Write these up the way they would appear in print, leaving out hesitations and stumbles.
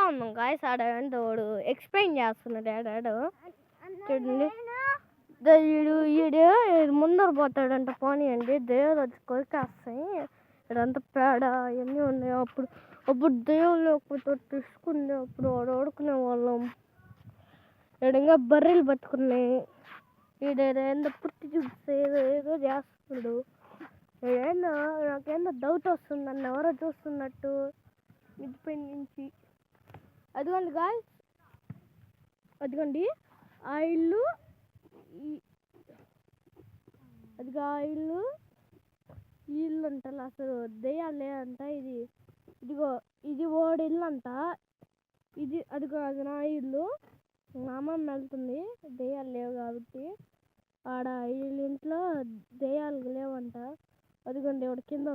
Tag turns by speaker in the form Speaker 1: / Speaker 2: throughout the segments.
Speaker 1: ఉన్నాం గాయస్. ఆడంటే వాడు ఎక్స్ప్లెయిన్ చేస్తున్నాడు ఆడాడు చూడండి. ఈడు ముందర పోతాడంట. పోనీ అండి దేవుడు వచ్చి కొరికేస్తాయి. ఇడంతా పేడ అవన్నీ ఉన్నాయి. అప్పుడు దేవుళ్ళు ఒకటి తీసుకుంది. అప్పుడు వాడు ఆడుకునే వాళ్ళం. ఈడంగా బర్రెలు పట్టుకున్నాయి. ఈడేదో పుట్టి చూపిస్తే ఏదో చేస్తున్నాడు. నాకేందో డౌట్ వస్తుంది. నన్ను ఎవరో చూస్తున్నట్టు మిద్దిపై నుంచి. అదిగోండి గాయస్, అదిగోండి ఆ ఇల్లు. అదిగో ఆ ఇల్లు, ఈ ఇల్లు అంటారు. అసలు దెయ్యాలే అంట. ఇదిగో ఇది ఓడి ఇల్లు అంట. అదిగో అది నా ఇల్లు. మా అమ్మమ్మ వెళ్తుంది దెయ్యాలు లేవు కాబట్టి. ఆడ వీళ్ళింట్లో దెయ్యాలు లేవంట. అదిగోండి వాడి కింద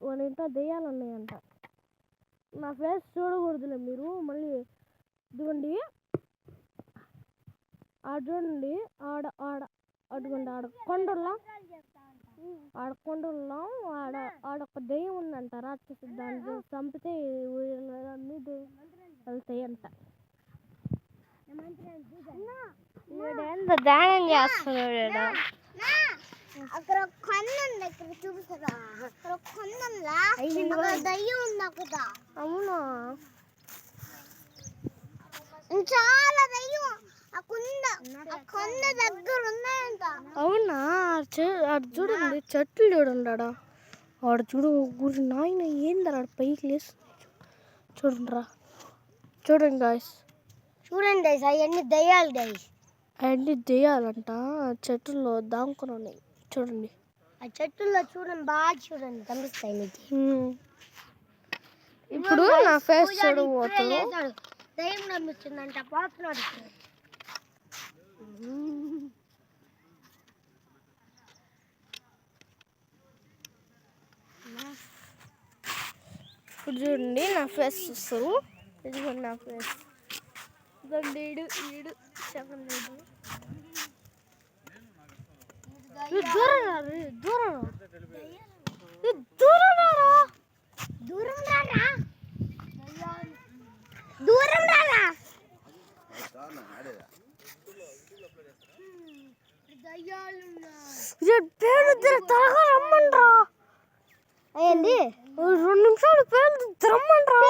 Speaker 1: వాళ్ళ ఇంట్లో దెయ్యాలు ఉన్నాయంట. నా ఫేస్ చూడకూడదులే మీరు మళ్ళీ. ఇదిగోండి ఆడ చూడండి. అదిగోండి ఆడొక దెయ్యం ఉందంట. రాక్షసి. దాన్ని చంపితే అన్నీ వెళ్తాయంట. ఏందో ధ్యానం చేస్తున్నాడు.
Speaker 2: అక్కడ కొండ ఉంది. ఇక్కడ చూపిస్తారా? అక్కడ కొండలా దయ్యం ఉంది అక్కడ.
Speaker 1: అవునా?
Speaker 2: చాలా దయ్యం ఆ కొండ దగ్గర ఉన్నాయంట.
Speaker 1: అవునా? చూడండి చెట్లు చూడండి. ఆడ చూడు గురి నాయన ఏందరా పైకి లేసి చూడండి గాయస్.
Speaker 2: చూడండి అవన్నీ దయ్యాలు గాయస్.
Speaker 1: అవన్నీ దెయ్యాలంట. చెట్టుల్లో దాముకొని ఉన్నాయి చూడండి.
Speaker 2: ఆ చెట్టుల్లో చూడండి, బాగా చూడండి, కనిపిస్తాయి మీకు.
Speaker 1: ఇప్పుడు నా ఫేస్ చూడబోతున్నాడు.
Speaker 2: దయ్యం కనిపిస్తుందంట. పోతున్నాడు.
Speaker 1: ఇప్పుడు చూడండి నా ఫేస్ చూస్తారు. ఇదిగోండి నా ఫేస్. ఈడు చెప్పండి.
Speaker 2: దూరం రారా.
Speaker 1: త్వరగా రమ్మండ్రా.
Speaker 2: అయ్యండి
Speaker 1: 2 నిమిషాలు పేలుద్ది రమ్మండ్రా.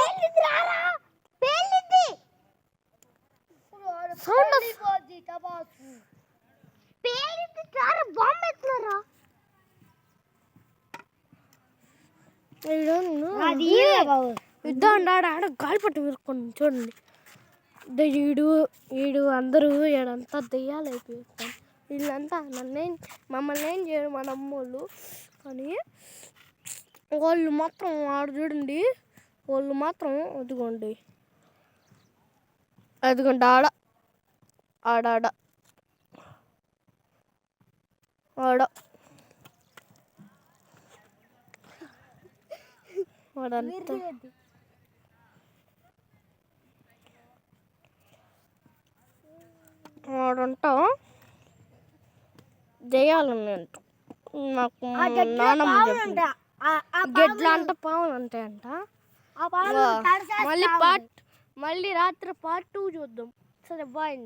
Speaker 1: ఆడ గాలిపట్టు విరుక్కోండి చూడండి. ఈడు అందరూ ఈడంతా దెయ్యాలు అయిపోతాం. వీళ్ళంతా మమ్మల్ని ఏం చేయరు మన అమ్మోళ్ళు. కానీ వాళ్ళు మాత్రం ఆడ చూడండి. వాళ్ళు మాత్రం అదిగోండి ఆడ వాడంతా వాడంట దెయ్యాలు ఉన్నాయంట. నాకు నాన్నమ్మ గెడ్ల అంట పావులు ఉంటాయంట. మళ్ళీ రాత్రి పార్ట్ 2 చూద్దాం. సరే బాయ్.